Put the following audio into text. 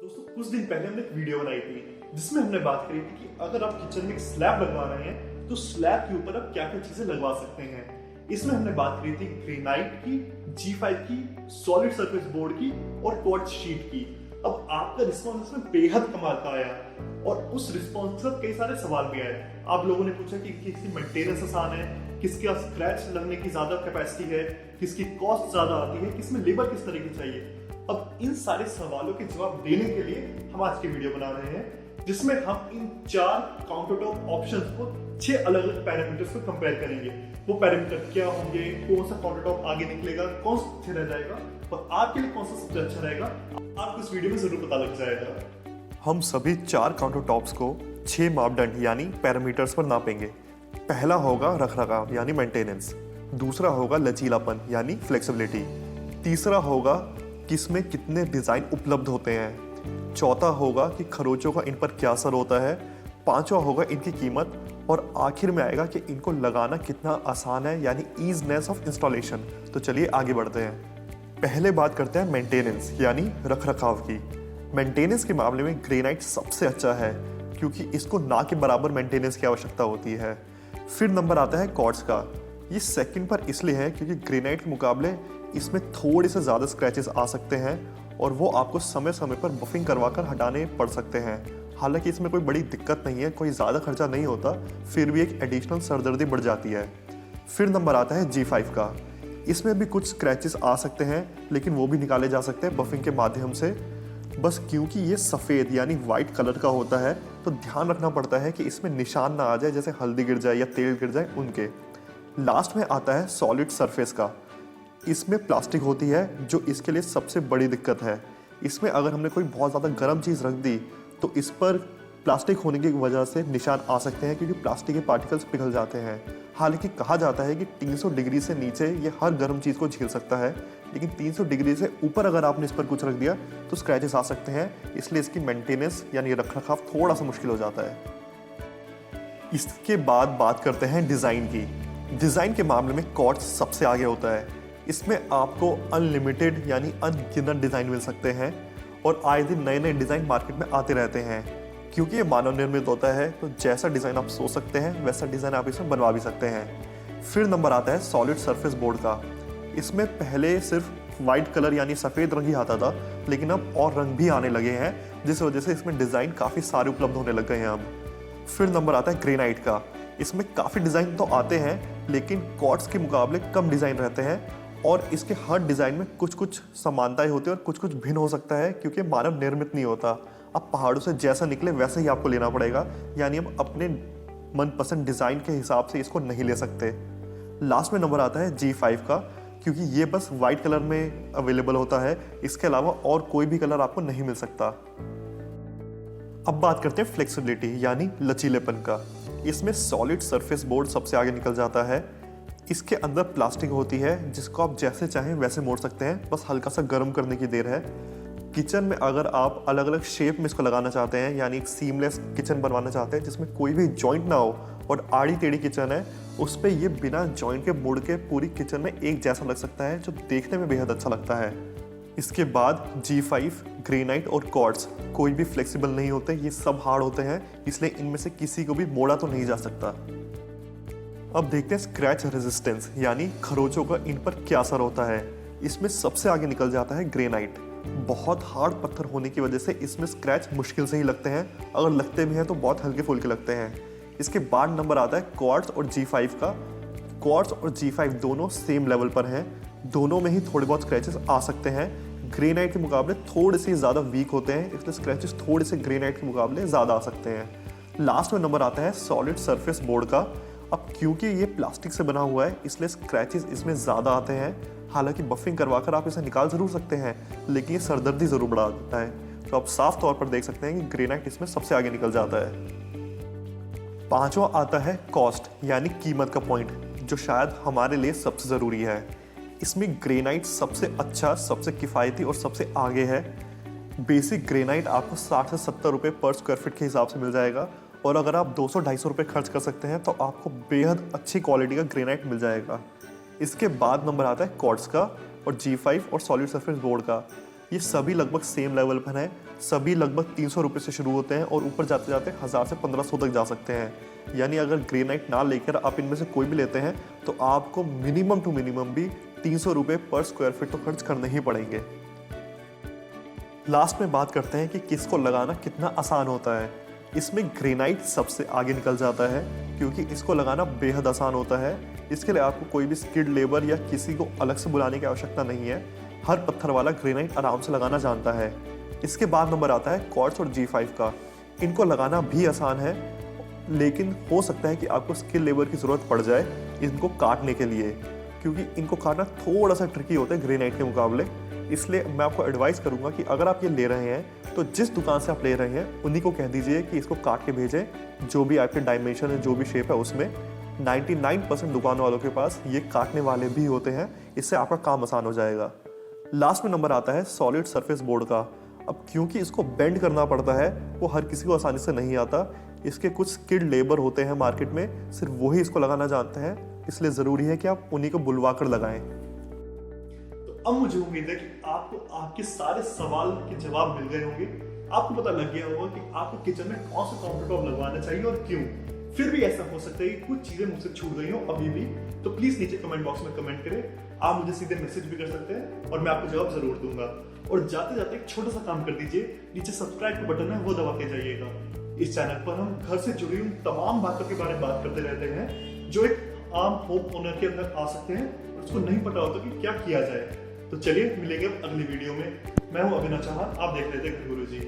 दोस्तों कुछ दिन पहले हमने एक वीडियो बनाई थी जिसमें हमने बात करी थी कि अगर आप किचन में एक स्लैब लगवा रहे हैं तो स्लैब के ऊपर आप क्या क्या चीजें लगवा सकते हैं। इसमें हमने बात करी थी ग्रेनाइट की, G5 की, सॉलिड सरफेस बोर्ड की और क्वार्ट्ज शीट की। अब आपका रिस्पॉन्स इसमें बेहद कमाल का आया और उस रिस्पॉन्स से कई सारे सवाल भी आए। आप लोगों ने पूछा कि किसकी मेंटेनेंस आसान है, किसके स्क्रैच लगने की ज्यादा कैपेसिटी है, किसकी कॉस्ट ज्यादा आती है, किसमें लेबर किस तरह की चाहिए। अब इन सारे सवालों के जवाब देने के लिए हम आज की वीडियो बना रहे हैं जिसमें हम इन 4 काउंटर टॉप ऑप्शंस को 6 अलग अलग पैरामीटर्स को कंपेयर करेंगे। वो पैरामीटर क्या होंगे, कौन सा काउंटर टॉप आगे निकलेगा, कौन सा पीछे रह जाएगा और आपके लिए कौन सा सबसे अच्छा रहेगा, आपको इस वीडियो में जरूर पता लग जाएगा। हम सभी 4 काउंटर टॉप्स को 6 मापदंड यानी पैरामीटर्स पर नापेंगे। पहला होगा रखरखाव यानी मेंटेनेंस, दूसरा होगा लचीलापन यानी फ्लेक्सिबिलिटी, तीसरा होगा कि इसमें कितने डिज़ाइन उपलब्ध होते हैं, चौथा होगा कि खरोचों का इन पर क्या असर होता है, पांचवा होगा इनकी कीमत और आखिर में आएगा कि इनको लगाना कितना आसान है यानी ईजनेस ऑफ इंस्टॉलेशन। तो चलिए आगे बढ़ते हैं। पहले बात करते हैं मेंटेनेंस यानी रखरखाव की। मेंटेनेंस के मामले में ग्रेनाइट सबसे अच्छा है क्योंकि इसको ना के बराबर मेंटेनेंस की आवश्यकता होती है। फिर नंबर आता है क्वार्ट्ज का। ये सेकंड पर इसलिए है क्योंकि ग्रेनाइट के मुकाबले इसमें थोड़े से ज़्यादा स्क्रैचेस आ सकते हैं और वो आपको समय समय पर बफिंग करवाकर हटाने पड़ सकते हैं। हालांकि इसमें कोई बड़ी दिक्कत नहीं है, कोई ज़्यादा खर्चा नहीं होता, फिर भी एक एडिशनल सरदर्दी बढ़ जाती है। फिर नंबर आता है G5 का। इसमें भी कुछ स्क्रैचेस आ सकते हैं लेकिन वो भी निकाले जा सकते हैं बफिंग के माध्यम से। बस क्योंकि ये सफ़ेद यानी वाइट कलर का होता है तो ध्यान रखना पड़ता है कि इसमें निशान ना आ जाए, जैसे हल्दी गिर जाए या तेल गिर जाए उनके। लास्ट में आता है सॉलिड सरफेस का। इसमें प्लास्टिक होती है जो इसके लिए सबसे बड़ी दिक्कत है। इसमें अगर हमने कोई बहुत ज़्यादा गर्म चीज़ रख दी तो इस पर प्लास्टिक होने की वजह से निशान आ सकते हैं क्योंकि प्लास्टिक के पार्टिकल्स पिघल जाते हैं। हालांकि कहा जाता है कि 300 डिग्री से नीचे ये हर गर्म चीज़ को झेल सकता है, लेकिन 300 डिग्री से ऊपर अगर आपने इस पर कुछ रख दिया तो स्क्रैचेस आ सकते हैं, इसलिए इसकी मेंटेनेंस यानी रखरखाव थोड़ा सा मुश्किल हो जाता है। इसके बाद बात करते हैं डिज़ाइन की। डिज़ाइन के मामले में क्वार्ट्ज सबसे आगे होता है। इसमें आपको अनलिमिटेड यानी अनगिनत डिज़ाइन मिल सकते हैं और आए दिन नए नए डिज़ाइन मार्केट में आते रहते हैं। क्योंकि ये मानव निर्मित होता है तो जैसा डिज़ाइन आप सोच सकते हैं वैसा डिज़ाइन आप इसमें बनवा भी सकते हैं। फिर नंबर आता है सॉलिड सरफेस बोर्ड का। इसमें पहले सिर्फ वाइट कलर यानी सफ़ेद रंग ही आता था, लेकिन अब और रंग भी आने लगे हैं जिस वजह से इसमें डिज़ाइन काफ़ी सारे उपलब्ध होने लग गए हैं अब। फिर नंबर आता है ग्रेनाइट का। इसमें काफ़ी डिज़ाइन तो आते हैं लेकिन क्वार्ट्ज के मुकाबले कम डिज़ाइन रहते हैं और इसके हर डिज़ाइन में कुछ कुछ समानताएं होती है और कुछ कुछ भिन्न हो सकता है क्योंकि मानव निर्मित नहीं होता। अब पहाड़ों से जैसा निकले वैसे ही आपको लेना पड़ेगा, यानी हम अपने मनपसंद डिज़ाइन के हिसाब से इसको नहीं ले सकते। लास्ट में नंबर आता है G5 का, क्योंकि ये बस वाइट कलर में अवेलेबल होता है, इसके अलावा और कोई भी कलर आपको नहीं मिल सकता। अब बात करते हैं फ्लेक्सिबिलिटी यानी लचीलेपन का। इसमें सॉलिड सरफेस बोर्ड सबसे आगे निकल जाता है। इसके अंदर प्लास्टिक होती है जिसको आप जैसे चाहें वैसे मोड़ सकते हैं, बस हल्का सा गर्म करने की देर है। किचन में अगर आप अलग अलग शेप में इसको लगाना चाहते हैं यानी एक सीमलेस किचन बनवाना चाहते हैं जिसमें कोई भी जॉइंट ना हो और आड़ी टेढ़ी किचन है, उस पर ये बिना जॉइंट के मुड़ के पूरी किचन में एक जैसा लग सकता है जो देखने में बेहद अच्छा लगता है। इसके बाद G5, ग्रेनाइट और क्वार्ट्ज कोई भी फ्लेक्सिबल नहीं होते, ये सब हार्ड होते हैं, इसलिए इनमें से किसी को भी मोड़ा तो नहीं जा सकता। अब देखते हैं स्क्रैच रेजिस्टेंस यानी खरोचों का इन पर क्या असर होता है। इसमें सबसे आगे निकल जाता है ग्रेनाइट। बहुत हार्ड पत्थर होने की वजह से इसमें स्क्रैच मुश्किल से ही लगते हैं, अगर लगते भी हैं तो बहुत हल्के फुल्के लगते हैं। इसके बाद नंबर आता है क्वार्ट्ज और G5 का। क्वार्ट्ज और G5 दोनों सेम लेवल पर हैं, दोनों में ही थोड़े बहुत स्क्रैचेस आ सकते हैं। ग्रेनाइट के मुकाबले थोड़े से ज़्यादा वीक होते हैं, इसलिए स्क्रैचेस थोड़े से ग्रेनाइट के मुकाबले ज़्यादा आ सकते हैं। लास्ट में नंबर आता है सॉलिड सरफेस बोर्ड का। अब क्योंकि ये प्लास्टिक से बना हुआ है इसलिए स्क्रैचेस इसमें ज़्यादा आते हैं। हालांकि बफिंग करवाकर आप इसे निकाल ज़रूर सकते हैं, लेकिन ये सरदर्दी ज़रूर बढ़ा देता है। तो आप साफ तौर पर देख सकते हैं कि ग्रेनाइट इसमें सबसे आगे निकल जाता है। पांचवा आता है कॉस्ट यानी कीमत का पॉइंट, जो शायद हमारे लिए सबसे ज़रूरी है। इसमें ग्रेनाइट सबसे अच्छा, सबसे किफ़ायती और सबसे आगे है। बेसिक ग्रेनाइट आपको 60 से 70 रुपये पर स्क्वायर फीट के हिसाब से मिल जाएगा और अगर आप 200-250 रुपये खर्च कर सकते हैं तो आपको बेहद अच्छी क्वालिटी का ग्रेनाइट मिल जाएगा। इसके बाद नंबर आता है क्वार्ट्ज का और G5 और सॉलिड सरफेस बोर्ड का। ये सभी लगभग सेम लेवल पर हैं, सभी लगभग 300 रुपये से शुरू होते हैं और ऊपर जाते जाते 1000 से 1500 तक जा सकते हैं। यानी अगर ग्रेनाइट ना लेकर आप इनमें से कोई भी लेते हैं तो आपको मिनिमम टू मिनिमम भी 300 रुपये पर स्क्वायर फीट तो खर्च करने ही पड़ेंगे। लास्ट में बात करते हैं कि किसको लगाना कितना आसान होता है। इसमें ग्रेनाइट सबसे आगे निकल जाता है क्योंकि इसको लगाना बेहद आसान होता है। इसके लिए आपको कोई भी स्किल्ड लेबर या किसी को अलग से बुलाने की आवश्यकता नहीं है। हर पत्थर वाला ग्रेनाइट आराम से लगाना जानता है। इसके बाद नंबर आता है क्वार्ट्ज और G5 का। इनको लगाना भी आसान है, लेकिन हो सकता है कि आपको स्किल लेबर की ज़रूरत पड़ जाए इनको काटने के लिए, क्योंकि इनको काटना थोड़ा सा ट्रिकी होता है ग्रेनाइट के मुकाबले। इसलिए मैं आपको एडवाइस करूंगा कि अगर आप ये ले रहे हैं तो जिस दुकान से आप ले रहे हैं उन्हीं को कह दीजिए कि इसको काट के भेजें, जो भी आपके डायमेंशन है, जो भी शेप है उसमें। 99% दुकान वालों के पास ये काटने वाले भी होते हैं, इससे आपका काम आसान हो जाएगा। लास्ट में नंबर आता है सॉलिड सरफेस बोर्ड का। अब क्योंकि इसको बेंड करना पड़ता है, वो हर किसी को आसानी से नहीं आता। इसके कुछ स्किल्ड लेबर होते हैं मार्केट में, सिर्फ वही इसको लगाना जानते हैं, इसलिए ज़रूरी है कि आप उन्हीं को बुलवा कर लगाएं। तो अब मुझे उम्मीद है कि आपको आपके सारे सवाल के जवाब मिल गए होंगे। आपको पता लग गया होगा कि आपको किचन में कौन सा काउंटर टॉप लगवाना चाहिए और क्यों। फिर भी ऐसा हो सकता है कि कुछ चीजें मुझसे छूट गई हो अभी भी, तो प्लीज नीचे कमेंट बॉक्स में कमेंट करें। आप मुझे सीधे मैसेज भी कर सकते हैं और मैं आपको जवाब जरूर दूंगा। और जाते जाते एक छोटा सा काम कर दीजिए, नीचे सब्सक्राइब का बटन है वो दबा के जाइएगा। इस चैनल पर हम घर से जुड़ी हुई तमाम बातों के बारे में बात करते रहते हैं, जो एक आम होम ओनर के अंदर आ सकते हैं और उसको नहीं पता होता कि क्या किया जाए। तो चलिए मिलेंगे अगली वीडियो में। मैं हूं अभिनव चौहान, आप देख रहे थे घर गुरुजी।